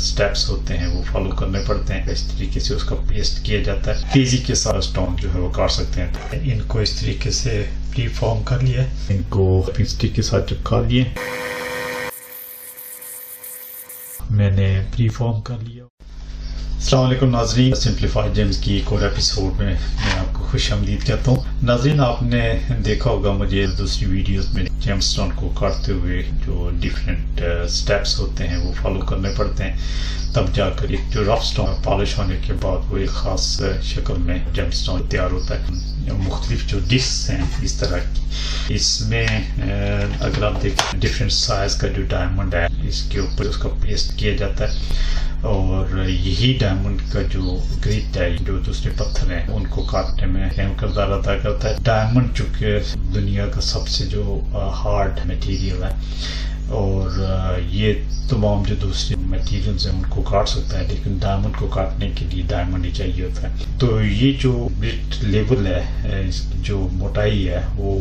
Steps होते हैं वो फॉलो करने पड़ते हैं। इस तरीके से उसका पेस्ट किया जाता है। तेजी के साथ स्टोन जो है वो काट सकते हैं। तो इनको इस तरीके से प्री फॉर्म कर लिया, इनको स्टिक के साथ चिपका लिए। मैंने प्री फॉर्म कर लिया। अस्सलाम वालेकुम नाज़रीन, सिंप्लीफाइड जेम्स की एक और एपिसोड में मैं आपको खुशामदीद कहता हूँ। नाज़रीन, आपने देखा होगा मुझे दूसरी वीडियोस में जेमस्टोन को काटते हुए जो डिफरेंट स्टेप्स होते हैं वो फॉलो करने पड़ते हैं, तब जाकर एक जो रफ स्टोन पॉलिश होने के बाद वो एक ख़ास शक्ल में जेमस्टोन तैयार होता है। मुख्तलिफ जो डिस्क हैं इस तरह की, इसमें अगर आप देखें डिफरेंट साइज़ का जो डायमंड है इसके ऊपर उसका पेस्ट किया जाता है और यही डायमंड का जो ग्रिट है, जो दूसरे पत्थर हैं, उनको काटने में अहम किरदार अदा करता है। डायमंड चूँकि दुनिया का सबसे जो हार्ड मटेरियल है और ये तमाम जो दूसरे मटेरियल्स हैं उनको काट सकता है, लेकिन डायमंड को काटने के लिए डायमंड ही चाहिए होता है। तो ये जो ग्रिट लेवल है, इसकी जो मोटाई है वो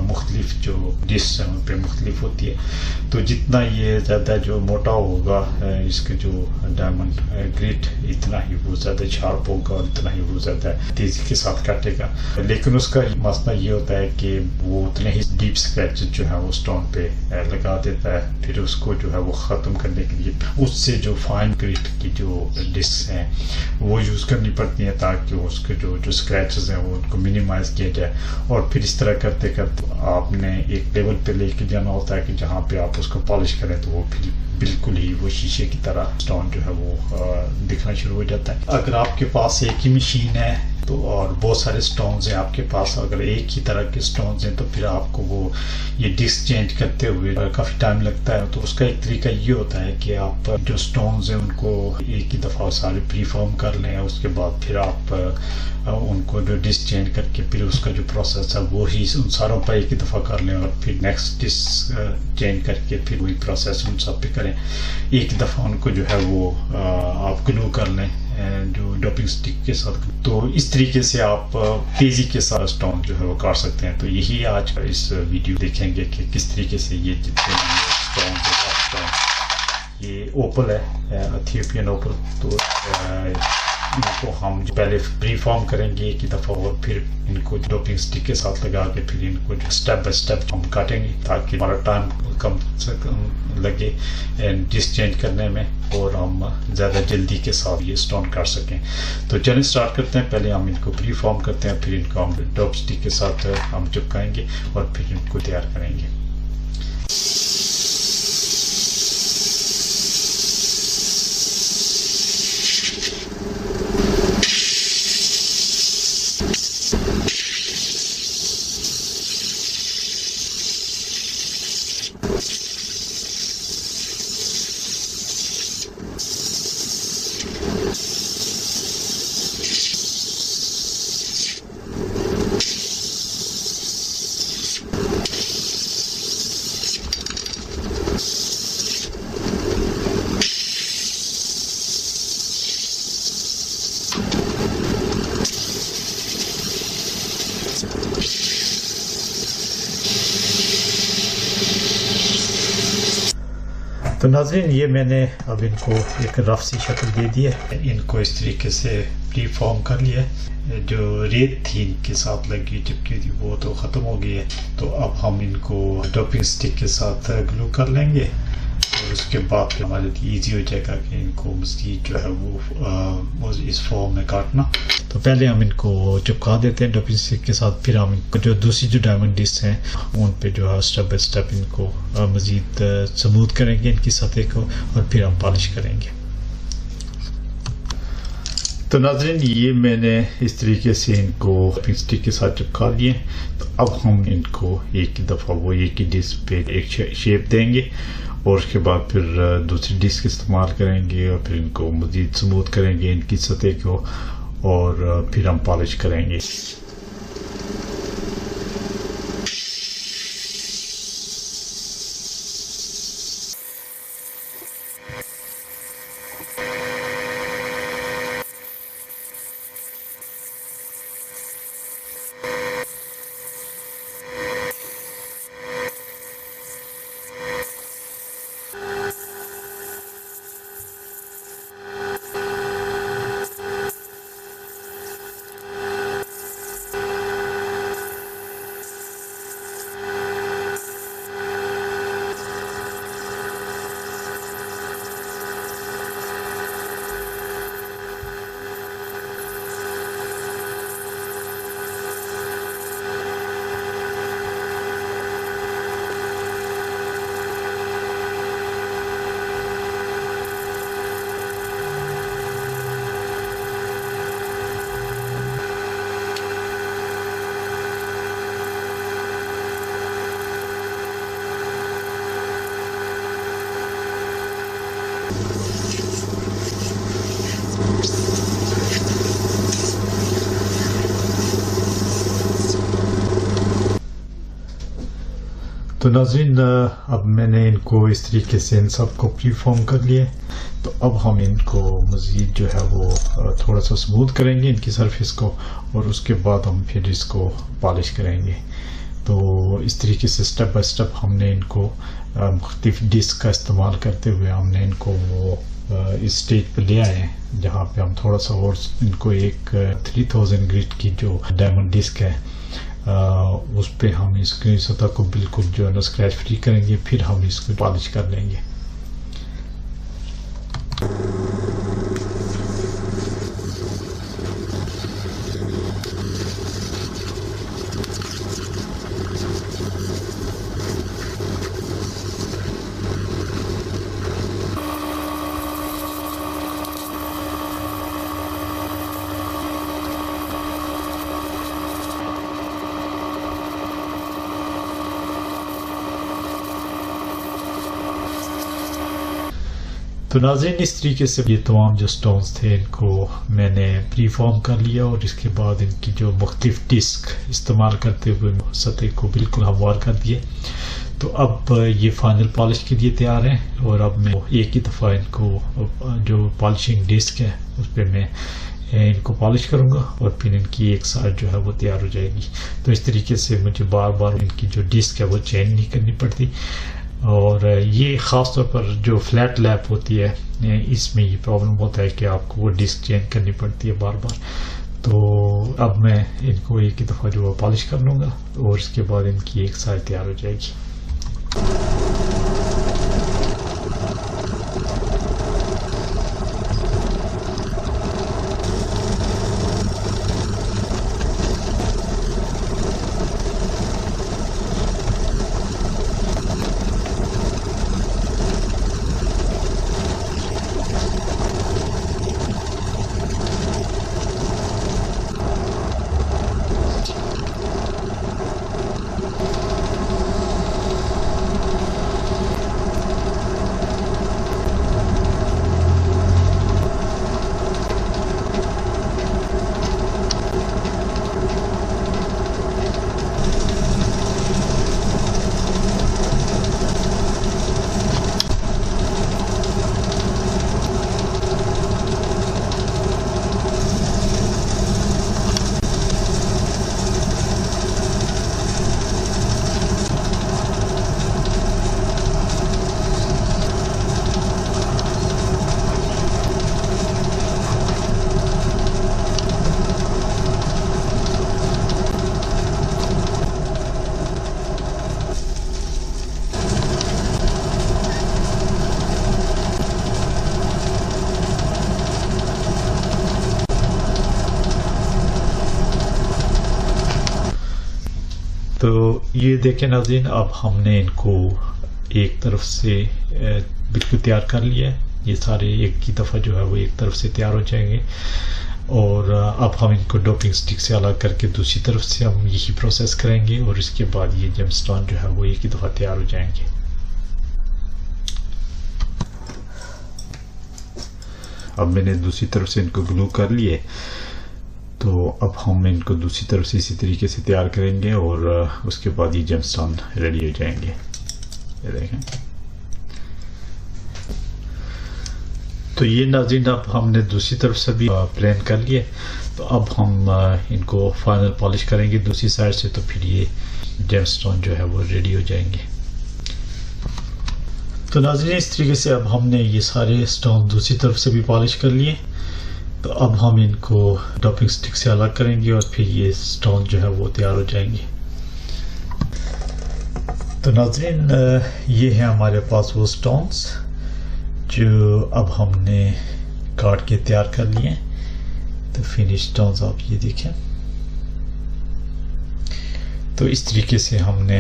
मुख्तलिफ जो डिस्क हैं उन पर मुख्तलिफ होती है। तो जितना ये ज़्यादा जो मोटा होगा इसका जो डायमंड ग्रिट, इतना ही वो ज़्यादा शार्प होगा और इतना ही वो ज़्यादा तेज़ी के साथ काटेगा। लेकिन उसका मसला ये होता है कि वो उतने ही डीप स्क्रैच जो है वो स्टोन पे लगा देता है। फिर उसको जो है वो ख़त्म करने के लिए उससे जो फाइन ग्रिट की जो डिस्क हैं वो यूज़ करनी पड़ती हैं, ताकि उसके जो स्क्रैचेस हैं वो उनको मिनिमाइज किया जाए। और फिर इस तरह करते करते आपने एक लेवल पे लेके जाना होता है कि जहाँ पे आप उसको पॉलिश करें तो वो फिर बिल्कुल ही वो शीशे की तरह स्टोन जो है वो दिखना शुरू हो जाता है। अगर आपके पास एक ही मशीन है तो और बहुत सारे स्टोन्स हैं आपके पास, अगर एक ही तरह के स्टोन्स हैं तो फिर आपको वो ये डिस्क चेंज करते हुए काफ़ी टाइम लगता है। तो उसका एक तरीका ये होता है कि आप जो स्टोन्स हैं उनको एक ही दफ़ा सारे प्री फॉर्म कर लें, उसके बाद फिर आप उनको जो डिस्क चेंज करके फिर उसका जो प्रोसेस है वो ही उन सारों पर एक ही दफ़ा कर लें और फिर नेक्स्ट डिस्क चेंज करके फिर वही प्रोसेस उन सब पे करें। एक दफ़ा उनको जो है वो आप ग्लू कर लें जो डॉपिंग स्टिक के साथ। तो इस तरीके से आप तेज़ी के साथ स्टोन जो है वो काट सकते हैं। तो यही आज इस वीडियो देखेंगे कि किस तरीके से ये जितने स्टोन, ये ओपल है, एथियोपियन ओपल, तो इनको हम पहले प्री फॉर्म करेंगे एक ही दफ़ा और फिर इनको डॉपिंग स्टिक के साथ लगा के फिर इनको स्टेप बाय स्टेप हम काटेंगे, ताकि हमारा टाइम कम से कम लगे डिस्क चेंज करने में और हम ज़्यादा जल्दी के साथ ये स्टोन काट सकें। तो चलिए स्टार्ट करते हैं। पहले हम इनको प्री फॉर्म करते हैं, फिर इनको हम डॉप स्टिक के साथ हम चिपकाएंगे और फिर इनको तैयार करेंगे। तो नाज़रीन, ये मैंने अब इनको एक रफ सी शक्ल दे दी है। इनको इस तरीके से प्री फॉर्म कर लिया है। जो रेत थी इनके साथ लगी चिपकी थी वो तो ख़त्म हो गई है। तो अब हम इनको डॉपिंग स्टिक के साथ ग्लू कर लेंगे और उसके बाद फिर हमारे लिए ईजी हो जाएगा कि इनको मज़ीद जो है वो इस फॉर्म में काटना। तो पहले हम इनको चिपका देते हैं डॉपिंग स्टिक के साथ, फिर हम इनको जो दूसरी जो डायमंड डिस्क हैं उन पे जो है स्टेप बाय स्टेप इनको मज़ीद स्मूथ करेंगे इनकी सतह को और फिर हम पॉलिश करेंगे। तो नाज़रीन, ये मैंने इस तरीके से इनको डॉपिंग स्टिक के साथ चिपका लिए। तो अब हम इनको एक ही दफ़ा वो एक ही डिस्क पे एक शेप देंगे और उसके बाद फिर दूसरी डिस्क इस्तेमाल करेंगे और फिर इनको मज़ीद स्मूथ करेंगे इनकी सतह को और फिर हम पॉलिश करेंगे। तो नाज़रीन, अब मैंने इनको इस तरीके से इन सब को प्री फॉर्म कर लिए। तो अब हम इनको मज़ीद जो है वो थोड़ा सा स्मूथ करेंगे इनकी सरफेस को, और उसके बाद हम फिर इसको पॉलिश करेंगे। तो इस तरीके से स्टेप बाय स्टेप हमने इनको मुख्तलिफ डिस्क का इस्तेमाल करते हुए हमने इनको वो इस स्टेज पर ले आए हैं जहाँ पे हम थोड़ा सा और इनको एक 3000 ग्रिट की जो डायमंड डिस्क है उस पे हम इसकी सतह को बिल्कुल जो है ना स्क्रैच फ्री करेंगे, फिर हम इसको पॉलिश कर लेंगे। तो नाज़रीन, इस तरीके से ये तमाम जो स्टोन्स थे इनको मैंने प्री फॉर्म कर लिया, और इसके बाद इनकी जो मुख्तलिफ डिस्क इस्तेमाल करते हुए सतह को बिल्कुल हमवार कर दिए। तो अब ये फाइनल पॉलिश के लिए तैयार हैं, और अब मैं एक ही दफ़ा इनको जो पॉलिशिंग डिस्क है उस पर मैं इनको पॉलिश करूंगा, और फिर इनकी एक साइड जो है वो तैयार हो जाएगी। तो इस तरीके से मुझे बार बार इनकी जो डिस्क है वो चेंज नहीं करनी पड़ती। और ये ख़ास तौर पर जो फ्लैट लैप होती है इसमें ये प्रॉब्लम होता है कि आपको वो डिस्क चेंज करनी पड़ती है बार बार। तो अब मैं इनको एक ही दफ़ा जो है पॉलिश कर लूँगा, और इसके बाद इनकी एक साइड तैयार हो जाएगी। तो ये देखें नाज़रीन, अब हमने इनको एक तरफ से बिल्कुल तैयार कर लिया है। ये सारे एक ही दफ़ा जो है वो एक तरफ से तैयार हो जाएंगे, और अब हम इनको डोपिंग स्टिक से अलग करके दूसरी तरफ से हम यही प्रोसेस करेंगे, और इसके बाद ये जेमस्टोन जो है वो एक ही दफ़ा तैयार हो जाएंगे। अब मैंने दूसरी तरफ से इनको ग्लू कर लिए, तो अब हम इनको दूसरी तरफ से इसी तरीके से तैयार करेंगे, और उसके बाद ये जेमस्टोन रेडी हो जाएंगे। ये देखें। तो ये नाज़रीन, अब हमने दूसरी तरफ से भी प्लान कर लिए। तो अब हम इनको फाइनल पॉलिश करेंगे दूसरी साइड से, तो फिर ये जेमस्टोन जो है वो रेडी हो जाएंगे। तो नाज़रीन, इस तरीके से अब हमने ये सारे स्टोन दूसरी तरफ से भी पॉलिश कर लिए। तो अब हम इनको डोपिंग स्टिक से अलग करेंगे, और फिर ये स्टोन जो है वो तैयार हो जाएंगे। तो नाज़रीन, ये है हमारे पास वो स्टोन्स जो अब हमने काट के तैयार कर लिए। तो फिनिश स्टोन्स आप ये देखें। तो इस तरीके से हमने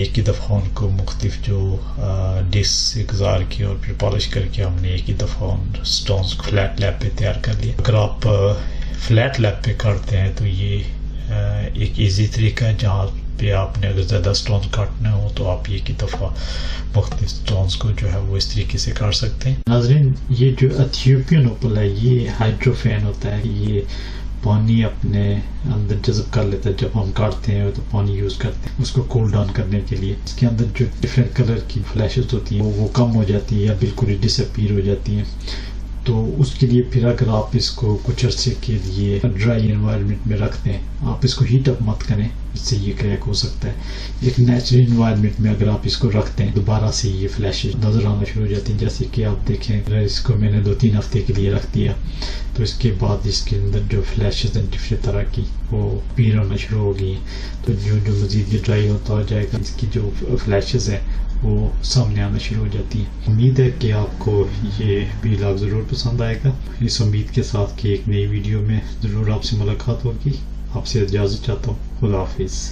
एक ही दफ़ा उनको मुख्तलिफ जो डिस्क से गुजार के और फिर पॉलिश करके हमने एक ही दफ़ा उन स्टोन्स को फ्लैट लैब पे तैयार कर लिया। अगर आप फ्लैट लैब पे करते हैं तो ये एक इजी तरीका है, जहाँ पे आपने अगर ज़्यादा स्टोन काटना हो तो आप एक ही दफ़ा मुख्तलिफ स्टोन्स को जो है वो इस तरीके से काट सकते हैं। नाज़रीन, ये जो एथियोपियन ओपल है ये हाइड्रोफैन होता है, ये पानी अपने अंदर जज़ब कर लेता है। जब हम काटते हैं तो पानी यूज़ करते हैं उसको कूल डाउन करने के लिए। इसके अंदर जो डिफरेंट कलर की फ्लैशेस होती हैं वो कम हो जाती है या बिल्कुल ही डिसअपीयर हो जाती हैं। तो उसके लिए फिर अगर आप इसको कुछ अर्से के लिए ड्राई एनवायरनमेंट में रखते हैं, आप इसको हीट अप मत करें, इससे ये क्रैक हो सकता है। एक नेचुरल एनवायरनमेंट में अगर आप इसको रखते हैं दोबारा से ये फ्लैशेस नज़र आना शुरू हो जाती हैं। जैसे कि आप देखें, अगर इसको मैंने 2-3 हफ्ते के लिए रख दिया तो इसके बाद इसके अंदर जो फ्लैशेस हैं डिफरेंट तरह की वो पीर होना शुरू हो गई। तो जो मज़ीद ये ड्राई होता हो जाएगा, इसकी जो फ्लैशेस हैं वो सामने आना शुरू हो जाती है। उम्मीद है कि आपको ये व्लॉग ज़रूर पसंद आएगा। इस उम्मीद के साथ कि एक नई वीडियो में ज़रूर आपसे मुलाकात होगी। आपसे इजाज़त चाहता हूँ। खुदा हाफिज़।